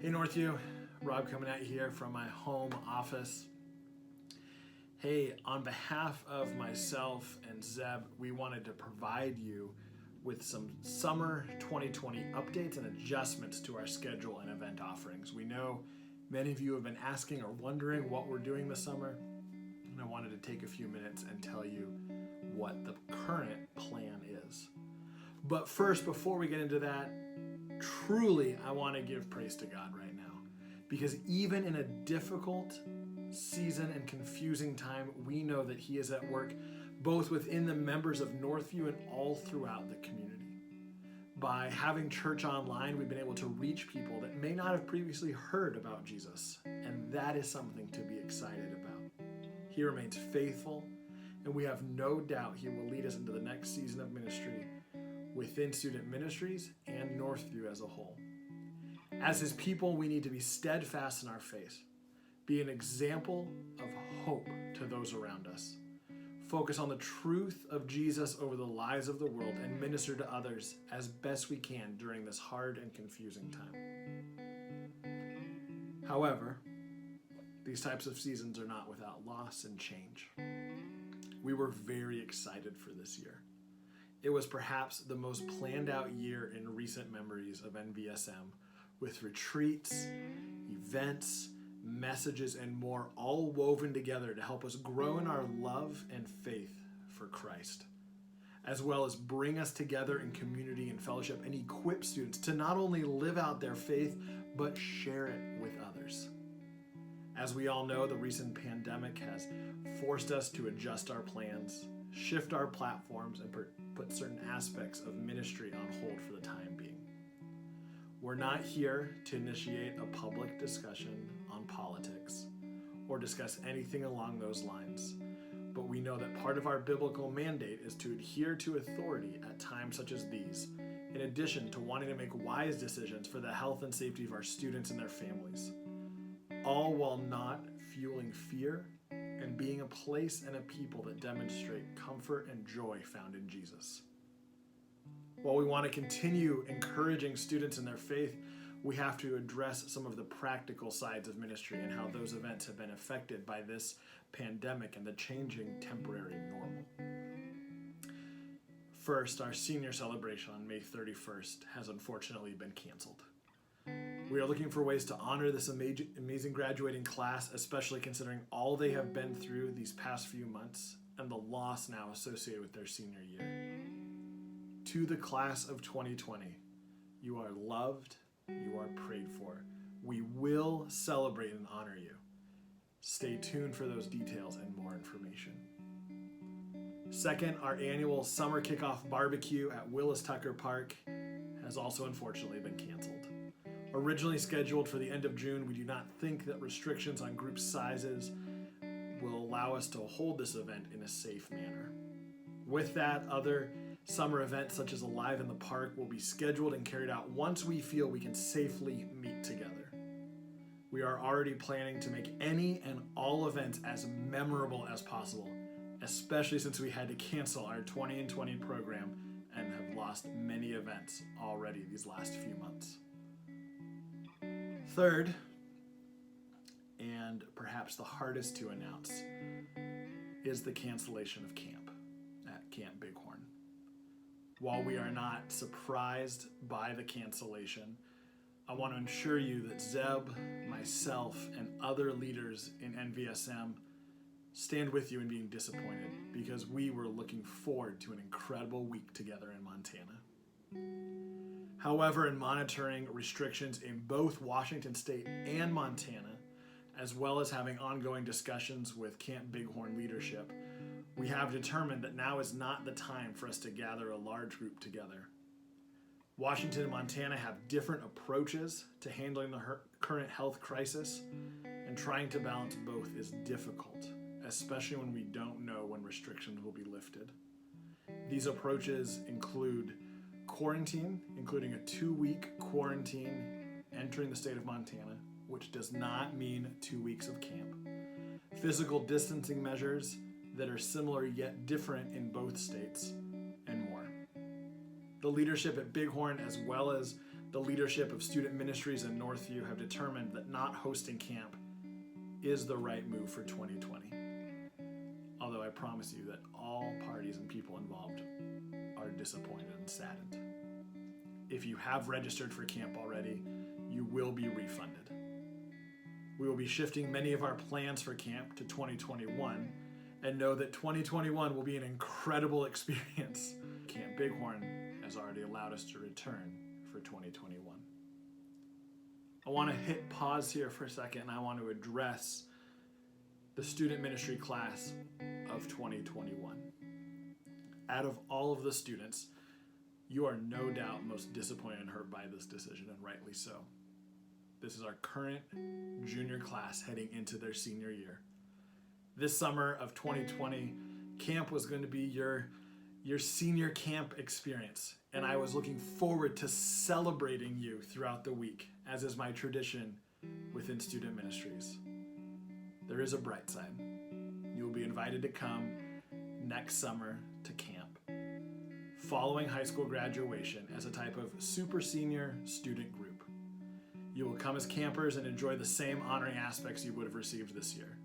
Hey Northview, Rob coming at you here from my home office. Hey, on behalf of myself and Zeb, we wanted to provide you with some summer 2020 updates and adjustments to our schedule and event offerings. We know many of you have been asking or wondering what we're doing this summer, and I wanted to take a few minutes and tell you what the current plan is. But first, before we get into that, truly, I want to give praise to God right now, because even in a difficult season and confusing time, we know that He is at work both within the members of Northview and all throughout the community. By having church online, we've been able to reach people that may not have previously heard about Jesus, and that is something to be excited about. He remains faithful, and we have no doubt He will lead us into the next season of ministry within student ministries and Northview as a whole. As His people, we need to be steadfast in our faith, be an example of hope to those around us, focus on the truth of Jesus over the lives of the world, and minister to others as best we can during this hard and confusing time. However, these types of seasons are not without loss and change. We were very excited for this year. It was perhaps the most planned out year in recent memories of NVSM, with retreats, events, messages, and more all woven together to help us grow in our love and faith for Christ, as well as bring us together in community and fellowship and equip students to not only live out their faith, but share it with others. As we all know, the recent pandemic has forced us to adjust our plans, shift our platforms, and put certain aspects of ministry on hold for the time being. We're not here to initiate a public discussion on politics or discuss anything along those lines, but we know that part of our biblical mandate is to adhere to authority at times such as these, in addition to wanting to make wise decisions for the health and safety of our students and their families, all while not fueling fear and being a place and a people that demonstrate comfort and joy found in Jesus. While we want to continue encouraging students in their faith, we have to address some of the practical sides of ministry and how those events have been affected by this pandemic and the changing temporary normal. First, our senior celebration on May 31st has unfortunately been canceled. We are looking for ways to honor this amazing graduating class, especially considering all they have been through these past few months and the loss now associated with their senior year. To the class of 2020, you are loved, you are prayed for. We will celebrate and honor you. Stay tuned for those details and more information. Second, our annual summer kickoff barbecue at Willis Tucker Park has also unfortunately been canceled. Originally scheduled for the end of June, we do not think that restrictions on group sizes will allow us to hold this event in a safe manner. With that, other summer events such as Alive in the Park will be scheduled and carried out once we feel we can safely meet together. We are already planning to make any and all events as memorable as possible, especially since we had to cancel our 20 and 20 program and have lost many events already these last few months. Third, and perhaps the hardest to announce, is the cancellation of camp at Camp Bighorn. While we are not surprised by the cancellation, I want to assure you that Zeb, myself, and other leaders in NVSM stand with you in being disappointed, because we were looking forward to an incredible week together in Montana. However, in monitoring restrictions in both Washington State and Montana, as well as having ongoing discussions with Camp Bighorn leadership, we have determined that now is not the time for us to gather a large group together. Washington and Montana have different approaches to handling the current health crisis, and trying to balance both is difficult, especially when we don't know when restrictions will be lifted. These approaches include quarantine, including a 2-week quarantine entering the state of Montana, which does not mean 2 weeks of camp. Physical distancing measures that are similar yet different in both states, and more. The leadership at Bighorn, as well as The leadership of student ministries in Northview have determined that not hosting camp is the right move for 2020. Although I promise you that all parties and people involved are disappointed and saddened. If you have registered for camp already, you will be refunded. We will be shifting many of our plans for camp to 2021, and know that 2021 will be an incredible experience. Camp Bighorn has already allowed us to return for 2021. I want to hit pause here for a second, and I want to address the student ministry class of 2021. Out of all of the students, you are no doubt most disappointed and hurt by this decision, and rightly so. This is our current junior class heading into their senior year. This summer of 2020, camp was going to be your senior camp experience, and I was looking forward to celebrating you throughout the week, as is my tradition within student ministries. There is a bright side. You will be invited to come next summer to camp, following high school graduation as a type of super senior student group. You will come as campers and enjoy the same honoring aspects you would have received this year.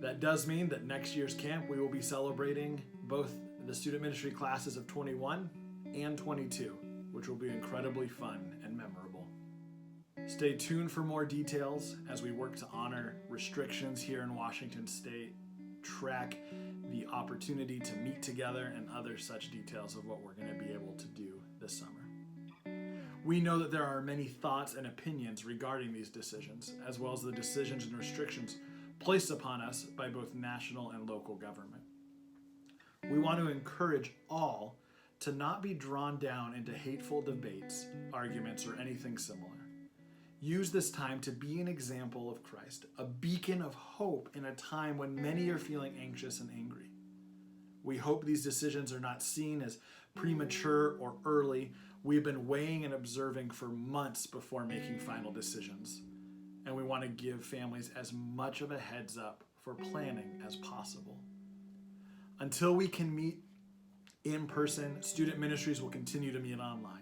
That does mean that next year's camp we will be celebrating both the student ministry classes of 21 and 22, which will be incredibly fun and memorable. Stay tuned for more details as we work to honor restrictions here in Washington State, track the opportunity to meet together, and other such details of what we're going to be able to do this summer. We know that there are many thoughts and opinions regarding these decisions, as well as the decisions and restrictions placed upon us by both national and local government. We want to encourage all to not be drawn down into hateful debates, arguments, or anything similar. Use this time to be an example of Christ, a beacon of hope in a time when many are feeling anxious and angry. We hope these decisions are not seen as premature or early. We've been weighing and observing for months before making final decisions, and we want to give families as much of a heads up for planning as possible. Until we can meet in person, student ministries will continue to meet online.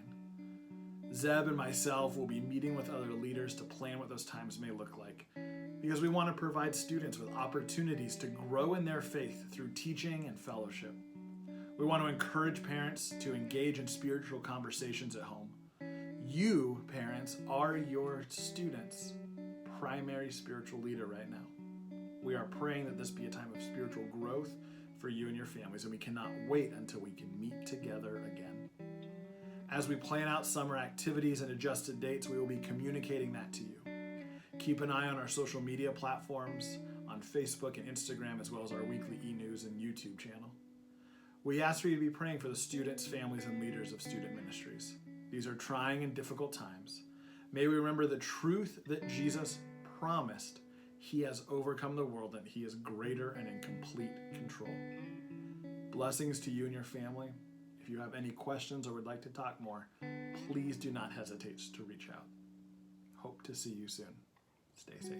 Zeb and myself will be meeting with other leaders to plan what those times may look like, because we want to provide students with opportunities to grow in their faith through teaching and fellowship. We want to encourage parents to engage in spiritual conversations at home. You, parents, are your students' primary spiritual leader right now. We are praying that this be a time of spiritual growth for you and your families, and we cannot wait until we can meet together again. As we plan out summer activities and adjusted dates, we will be communicating that to you. Keep an eye on our social media platforms, on Facebook and Instagram, as well as our weekly e-news and YouTube channel. We ask for you to be praying for the students, families, and leaders of student ministries. These are trying and difficult times. May we remember the truth that Jesus promised. He has overcome the world, and he is greater and in complete control. Blessings to you and your family. If you have any questions or would like to talk more, please do not hesitate to reach out. Hope to see you soon. Stay safe.